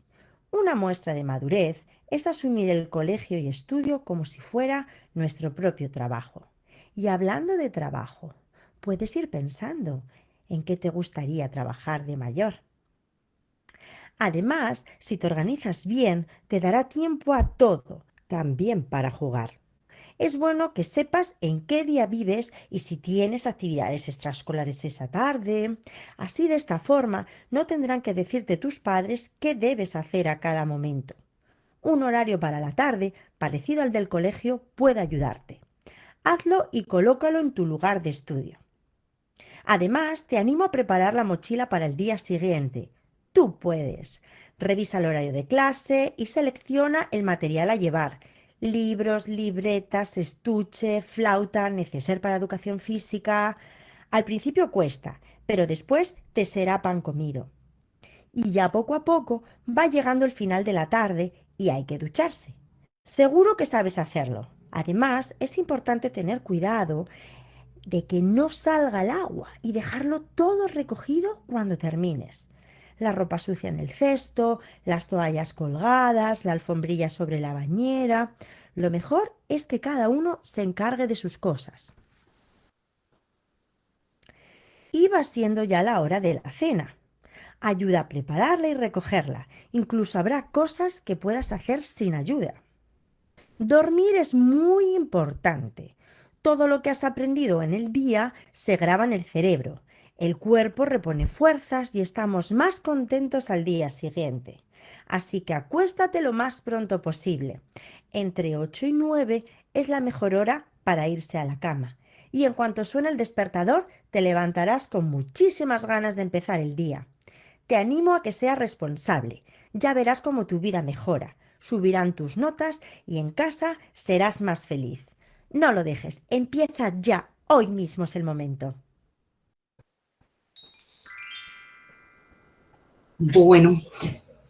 Una muestra de madurez es asumir el colegio y estudio como si fuera nuestro propio trabajo. Y hablando de trabajo, puedes ir pensando en qué te gustaría trabajar de mayor. Además, si te organizas bien, te dará tiempo a todo, también para jugar. Es bueno que sepas en qué día vives y si tienes actividades extraescolares esa tarde. Así, de esta forma, no tendrán que decirte tus padres qué debes hacer a cada momento. Un horario para la tarde, parecido al del colegio, puede ayudarte. Hazlo y colócalo en tu lugar de estudio. Además, te animo a preparar la mochila para el día siguiente. Tú puedes. Revisa el horario de clase y selecciona el material a llevar. Libros, libretas, estuche, flauta, neceser para educación física. Al principio cuesta, pero después te será pan comido. Y ya poco a poco va llegando el final de la tarde y hay que ducharse. Seguro que sabes hacerlo. Además, es importante tener cuidado de que no salga el agua y dejarlo todo recogido cuando termines. La ropa sucia en el cesto, las toallas colgadas, la alfombrilla sobre la bañera. Lo mejor es que cada uno se encargue de sus cosas. Y va siendo ya la hora de la cena. Ayuda a prepararla y recogerla. Incluso habrá cosas que puedas hacer sin ayuda. Dormir es muy importante. Todo lo que has aprendido en el día se graba en el cerebro. El cuerpo repone fuerzas y estamos más contentos al día siguiente. Así que acuéstate lo más pronto posible. Entre 8 y 9 es la mejor hora para irse a la cama. Y en cuanto suene el despertador, te levantarás con muchísimas ganas de empezar el día. Te animo a que seas responsable. Ya verás cómo tu vida mejora. Subirán tus notas y en casa serás más feliz. No lo dejes. Empieza ya. Hoy mismo es el momento. Bueno,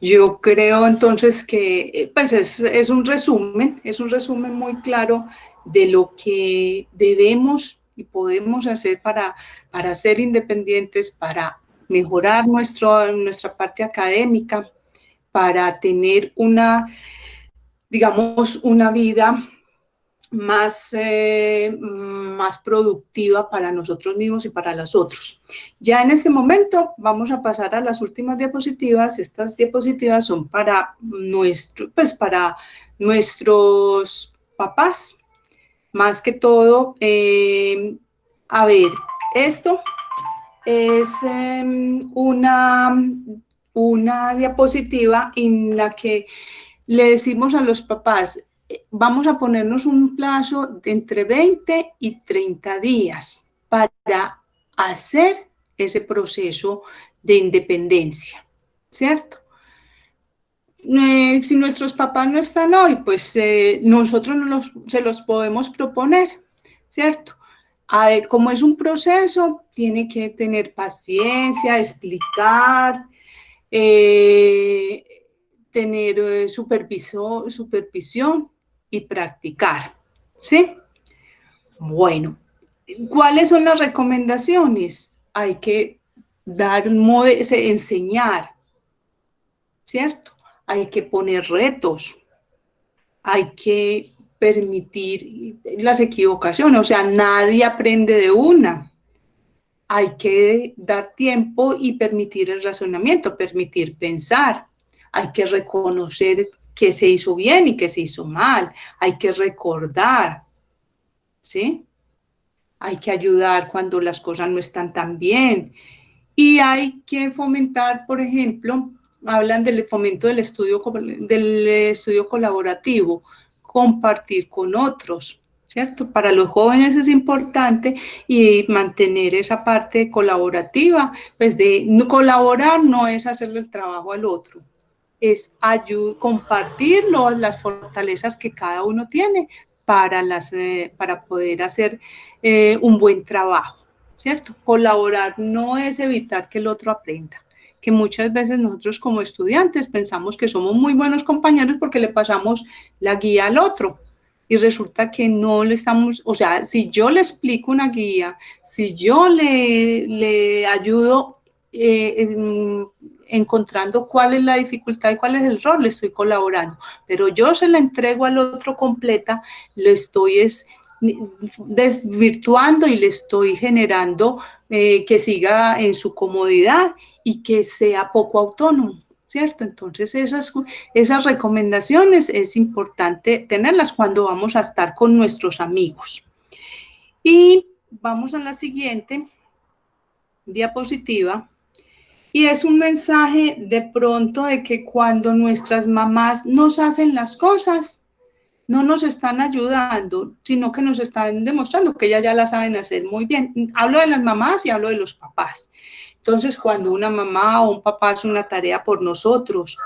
yo creo entonces que pues es un resumen muy claro de lo que debemos y podemos hacer para ser independientes, para mejorar nuestra parte académica, para tener digamos, una vida más productiva para nosotros mismos y para los otros. Ya en este momento vamos a pasar a las últimas diapositivas. Estas diapositivas son para para nuestros papás. Más que todo, a ver, esto es una diapositiva en la que le decimos a los papás, vamos a ponernos un plazo de entre 20 y 30 días para hacer ese proceso de independencia, ¿cierto? Si nuestros papás no están hoy, pues nosotros se los podemos proponer, ¿cierto? Como es un proceso, tiene que tener paciencia, explicar, tener supervisión y practicar, ¿sí? Bueno, ¿cuáles son las recomendaciones? Hay que enseñar, ¿cierto? Hay que poner retos, hay que permitir las equivocaciones, o sea, nadie aprende de una. Hay que dar tiempo y permitir el razonamiento, permitir pensar. Hay que reconocer qué se hizo bien y qué se hizo mal. Hay que recordar, ¿sí? Hay que ayudar cuando las cosas no están tan bien. Y hay que fomentar, por ejemplo, hablan del fomento del estudio colaborativo, compartir con otros, ¿cierto? Para los jóvenes es importante y mantener esa parte colaborativa, pues de colaborar no es hacerle el trabajo al otro, es compartir las fortalezas que cada uno tiene para poder hacer un buen trabajo, ¿cierto? Colaborar no es evitar que el otro aprenda, que muchas veces nosotros como estudiantes pensamos que somos muy buenos compañeros porque le pasamos la guía al otro y resulta que no le estamos, o sea, si yo le explico una guía, si yo le ayudo encontrando cuál es la dificultad y cuál es el rol, le estoy colaborando, pero yo se la entrego al otro completa, lo estoy desvirtuando y le estoy generando que siga en su comodidad y que sea poco autónomo, ¿cierto? Entonces esas recomendaciones es importante tenerlas cuando vamos a estar con nuestros amigos. Y vamos a la siguiente diapositiva. Y es un mensaje de pronto de que cuando nuestras mamás nos hacen las cosas, no nos están ayudando, sino que nos están demostrando que ellas ya las saben hacer muy bien. Hablo de las mamás y hablo de los papás. Entonces, cuando una mamá o un papá hace una tarea por nosotros,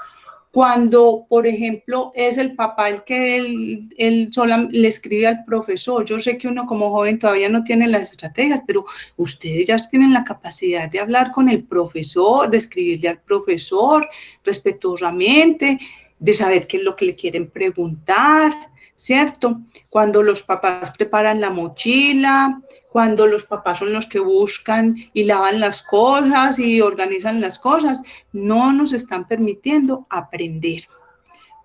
cuando, por ejemplo, es el papá el que él sola le escribe al profesor. Yo sé que uno como joven todavía no tiene las estrategias, pero ustedes ya tienen la capacidad de hablar con el profesor, de escribirle al profesor respetuosamente, de saber qué es lo que le quieren preguntar, ¿cierto? Cuando los papás preparan la mochila, cuando los papás son los que buscan y lavan las cosas y organizan las cosas, no nos están permitiendo aprender.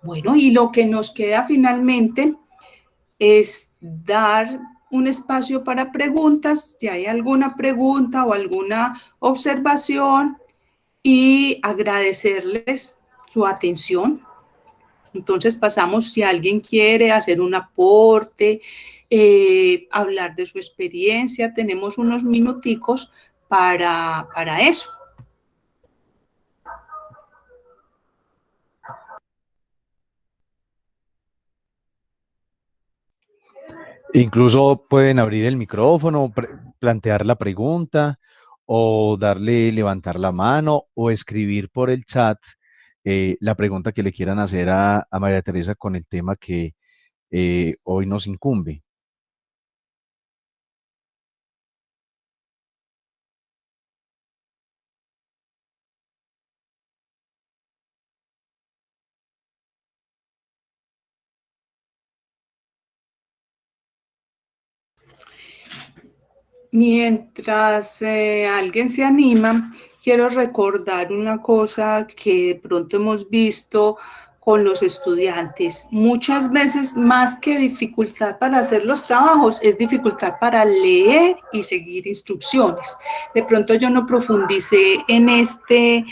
Bueno, y lo que nos queda finalmente es dar un espacio para preguntas, si hay alguna pregunta o alguna observación, y agradecerles su atención. Entonces pasamos, si alguien quiere hacer un aporte, hablar de su experiencia, tenemos unos minuticos para eso. Incluso pueden abrir el micrófono, plantear la pregunta o darle levantar la mano o escribir por el chat la pregunta que le quieran hacer a María Teresa con el tema que hoy nos incumbe. Mientras alguien se anima, quiero recordar una cosa que de pronto hemos visto con los estudiantes. Muchas veces, más que dificultad para hacer los trabajos, es dificultad para leer y seguir instrucciones. De pronto yo no profundicé en este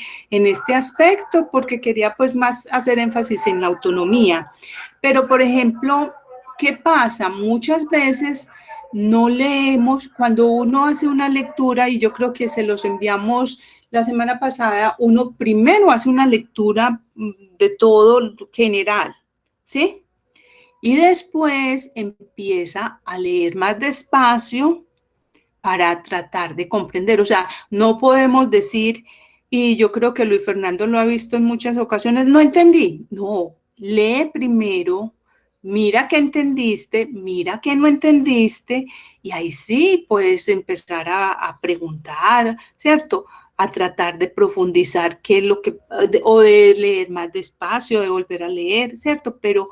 aspecto porque quería pues más hacer énfasis en la autonomía. Pero, por ejemplo, ¿qué pasa? Muchas veces no leemos, cuando uno hace una lectura, y yo creo que se los enviamos la semana pasada, uno primero hace una lectura de todo general, ¿sí? Y después empieza a leer más despacio para tratar de comprender. O sea, no podemos decir, y yo creo que Luis Fernando lo ha visto en muchas ocasiones, no entendí. No, lee primero, mira qué entendiste, mira qué no entendiste, y ahí sí puedes empezar a preguntar, ¿cierto? A tratar de profundizar qué es lo que, o de leer más despacio, de volver a leer, ¿cierto? Pero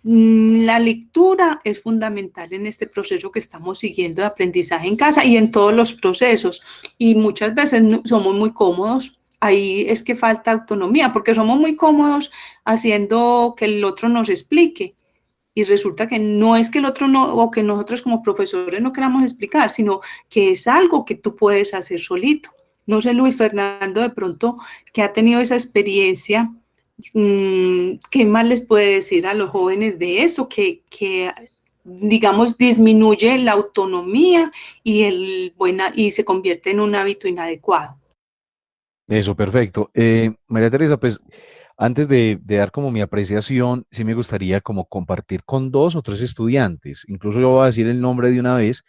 la lectura es fundamental en este proceso que estamos siguiendo de aprendizaje en casa y en todos los procesos. Y muchas veces somos muy cómodos. Ahí es que falta autonomía, porque somos muy cómodos haciendo que el otro nos explique. Y resulta que no es que el otro no, o que nosotros como profesores no queramos explicar, sino que es algo que tú puedes hacer solito. No sé, Luis Fernando, de pronto, que ha tenido esa experiencia, ¿qué más les puede decir a los jóvenes de eso? Que digamos, disminuye la autonomía y se convierte en un hábito inadecuado. Eso, perfecto. María Teresa, pues antes de dar como mi apreciación, sí me gustaría como compartir con dos o tres estudiantes. Incluso yo voy a decir el nombre de una vez.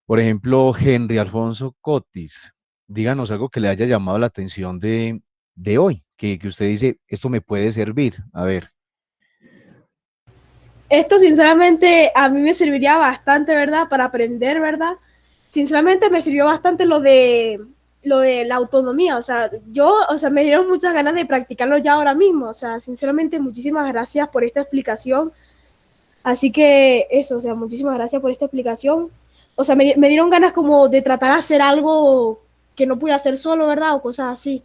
Por ejemplo, Henry Alfonso Cotis. Díganos algo que le haya llamado la atención de hoy, que usted dice, esto me puede servir. A ver. Esto sinceramente a mí me serviría bastante, ¿verdad? Para aprender, ¿verdad? Sinceramente me sirvió bastante lo de la autonomía, o sea, me dieron muchas ganas de practicarlo ya ahora mismo, o sea, sinceramente muchísimas gracias por esta explicación. Así que eso, o sea, muchísimas gracias por esta explicación. O sea, me dieron ganas como de tratar de hacer algo que no pude hacer solo, ¿verdad? O cosas así.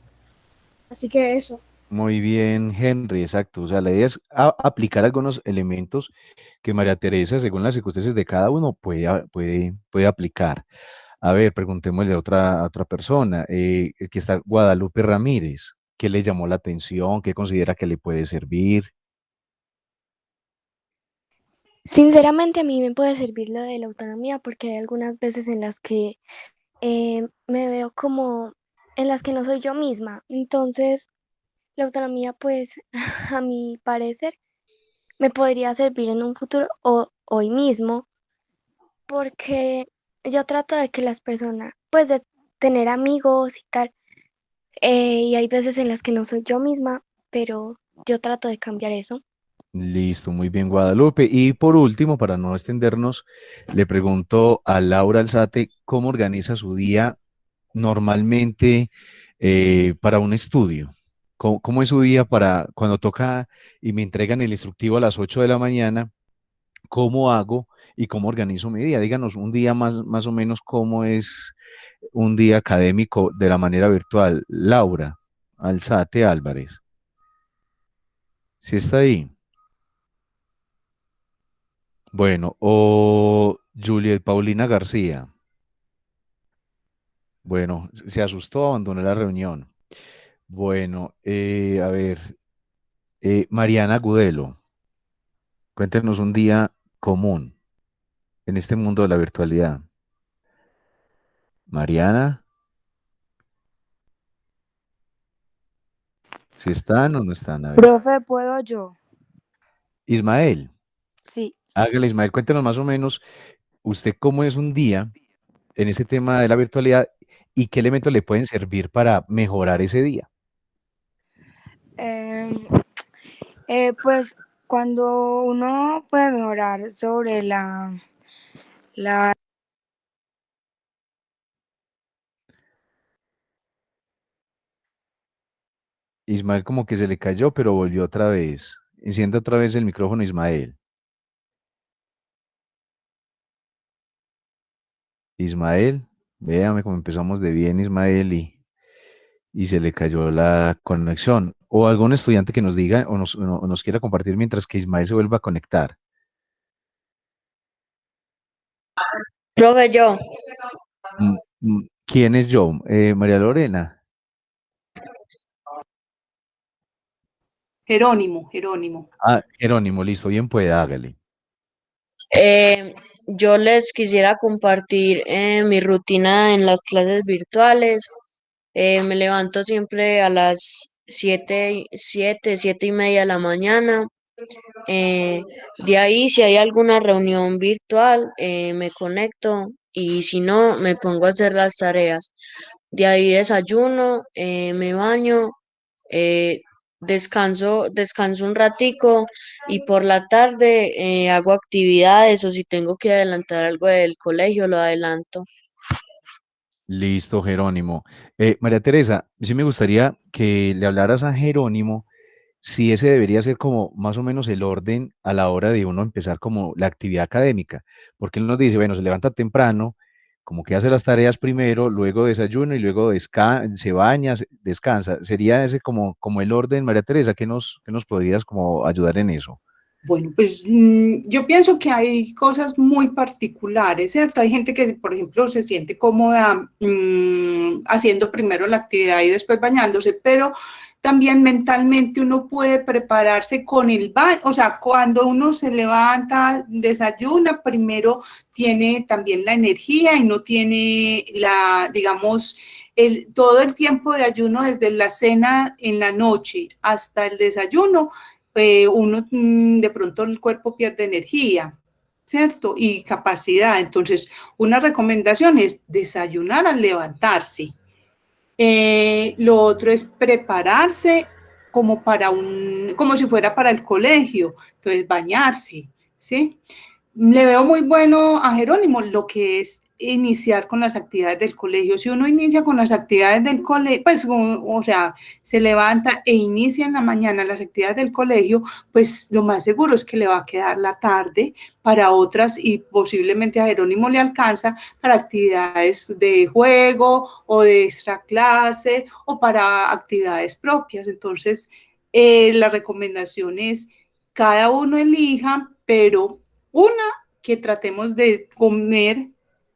Así que eso. Muy bien, Henry, exacto. O sea, la idea es aplicar algunos elementos que María Teresa, según las circunstancias de cada uno, puede aplicar. A ver, preguntémosle a otra persona. Aquí está Guadalupe Ramírez. ¿Qué le llamó la atención? ¿Qué considera que le puede servir? Sinceramente a mí me puede servir lo de la autonomía porque hay algunas veces en las que me veo como en las que no soy yo misma. Entonces, la autonomía, pues, a mi parecer, me podría servir en un futuro o hoy mismo porque yo trato de que las personas, pues, de tener amigos y tal, y hay veces en las que no soy yo misma, pero yo trato de cambiar eso. Listo, muy bien, Guadalupe. Y por último, para no extendernos, le pregunto a Laura Alzate cómo organiza su día normalmente para un estudio. ¿Cómo es su día para cuando toca y me entregan el instructivo a las 8 de la mañana? ¿Cómo hago y cómo organizo mi día? Díganos un día más o menos cómo es un día académico de la manera virtual. Laura Alzate Álvarez, ¿sí está ahí? Bueno, o Juliet Paulina García. Bueno, se asustó, abandonó la reunión. Bueno, a ver, Mariana Gudelo, cuéntenos un día común en este mundo de la virtualidad. Mariana. si están o no están, a ver. Profe, ¿puedo yo? Ismael, Sí. hágale, Ismael, cuéntenos más o menos usted cómo es un día en este tema de la virtualidad y qué elementos le pueden servir para mejorar ese día. Em, pues cuando uno puede mejorar sobre la Ismael como que se le cayó, pero volvió otra vez. Encienda otra vez el micrófono, Ismael. Ismael, véame cómo empezamos de bien, Ismael, y se le cayó la conexión. O algún estudiante que nos diga o nos quiera compartir mientras que Ismael se vuelva a conectar. Profe, yo. ¿Quién es yo? María Lorena. Jerónimo. Ah, Jerónimo, listo, bien puede, hágale. Yo les quisiera compartir mi rutina en las clases virtuales. Me levanto siempre a las 7:30 de la mañana. De ahí, si hay alguna reunión virtual, me conecto y si no, me pongo a hacer las tareas. De ahí desayuno, me baño, eh, descanso un ratico y por la tarde hago actividades o si tengo que adelantar algo del colegio, lo adelanto. Listo, Jerónimo. María Teresa, sí me gustaría que le hablaras a Jerónimo si ese debería ser como más o menos el orden a la hora de uno empezar como la actividad académica, porque él nos dice, bueno, se levanta temprano, como que hace las tareas primero, luego desayuno y luego se baña, descansa. ¿Sería ese como el orden, María Teresa? ¿Qué nos podrías como ayudar en eso? Bueno, pues yo pienso que hay cosas muy particulares, ¿cierto? Hay gente que, por ejemplo, se siente cómoda haciendo primero la actividad y después bañándose, pero también mentalmente uno puede prepararse con el baño, o sea, cuando uno se levanta, desayuna, primero tiene también la energía y no tiene digamos, todo el tiempo de ayuno desde la cena en la noche hasta el desayuno uno de pronto el cuerpo pierde energía, ¿cierto? Y capacidad. Entonces, una recomendación es desayunar al levantarse. Lo otro es prepararse como si fuera para el colegio. Entonces, bañarse, ¿sí? Le veo muy bueno a Jerónimo lo que es iniciar con las actividades del colegio. Si uno inicia con las actividades del colegio, pues, o sea, se levanta e inicia en la mañana las actividades del colegio, pues lo más seguro es que le va a quedar la tarde para otras y posiblemente a Jerónimo le alcanza para actividades de juego o de extra clase o para actividades propias. Entonces, la recomendación es cada uno elija, pero una, que tratemos de comer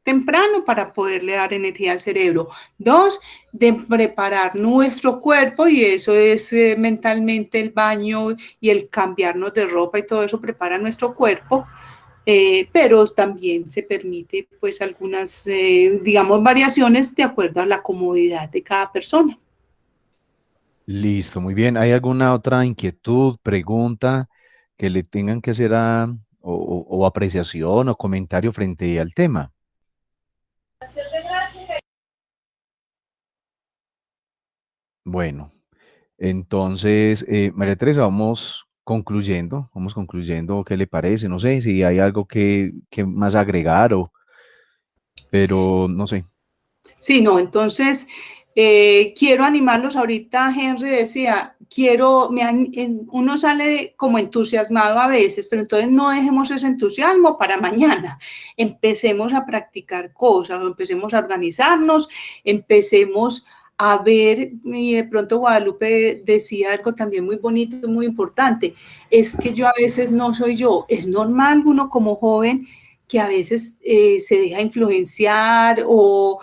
temprano para poderle dar energía al cerebro. Dos, de preparar nuestro cuerpo y eso es mentalmente el baño y el cambiarnos de ropa y todo eso prepara nuestro cuerpo. Pero también se permite pues algunas, digamos, variaciones de acuerdo a la comodidad de cada persona. Listo, muy bien. ¿Hay alguna otra inquietud, pregunta que le tengan que hacer o apreciación o comentario frente al tema? Bueno, entonces, María Teresa, vamos concluyendo, ¿qué le parece? No sé si hay algo que más agregar pero no sé. Sí, no, entonces quiero animarlos. Ahorita Henry decía, uno sale como entusiasmado a veces, pero entonces no dejemos ese entusiasmo para mañana. Empecemos a practicar cosas, empecemos a organizarnos, empecemos a ver, y de pronto Guadalupe decía algo también muy bonito, muy importante, es que yo a veces no soy yo, es normal uno como joven que a veces se deja influenciar o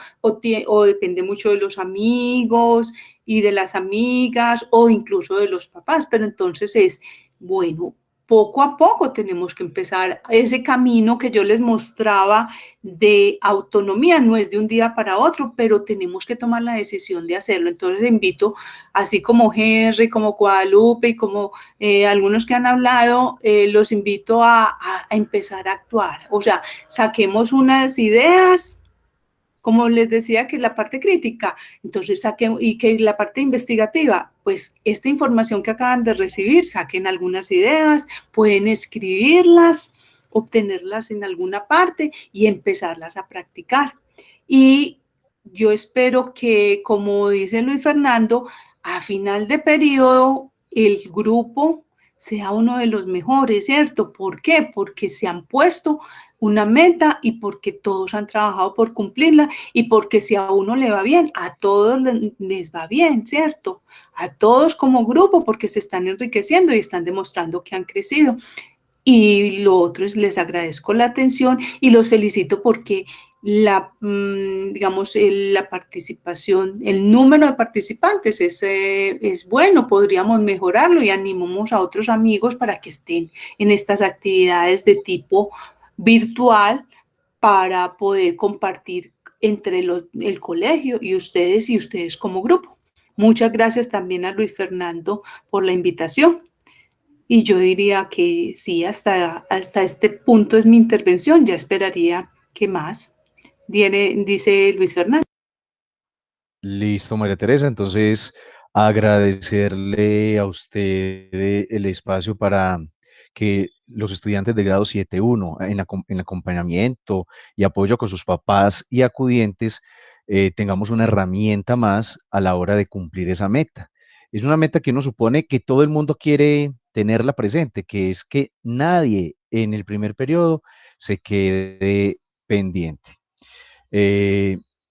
depende mucho de los amigos y de las amigas o incluso de los papás, pero entonces es, bueno, poco a poco tenemos que empezar ese camino que yo les mostraba de autonomía. No es de un día para otro, pero tenemos que tomar la decisión de hacerlo. Entonces invito, así como Henry, como Guadalupe y como algunos que han hablado, los invito a empezar a actuar. O sea, saquemos unas ideas, como les decía, que la parte crítica, entonces saquen, y que la parte investigativa, pues esta información que acaban de recibir, saquen algunas ideas, pueden escribirlas, obtenerlas en alguna parte y empezarlas a practicar. Y yo espero que, como dice Luis Fernando, a final de periodo el grupo sea uno de los mejores, ¿cierto? ¿Por qué? Porque se han puesto una meta y porque todos han trabajado por cumplirla y porque si a uno le va bien, a todos les va bien, ¿cierto? A todos como grupo porque se están enriqueciendo y están demostrando que han crecido. Y lo otro es, les agradezco la atención y los felicito porque digamos, la participación, el número de participantes es bueno, podríamos mejorarlo y animamos a otros amigos para que estén en estas actividades de tipo virtual para poder compartir entre el colegio y ustedes como grupo. Muchas gracias también a Luis Fernando por la invitación. Y yo diría que sí, hasta este punto es mi intervención. Ya esperaría que más, dice Luis Fernando. Listo, María Teresa. Entonces, agradecerle a usted el espacio para que los estudiantes de grado 7.1 en acompañamiento y apoyo con sus papás y acudientes tengamos una herramienta más a la hora de cumplir esa meta. Es una meta que uno supone que todo el mundo quiere tenerla presente, que es que nadie en el primer periodo se quede pendiente.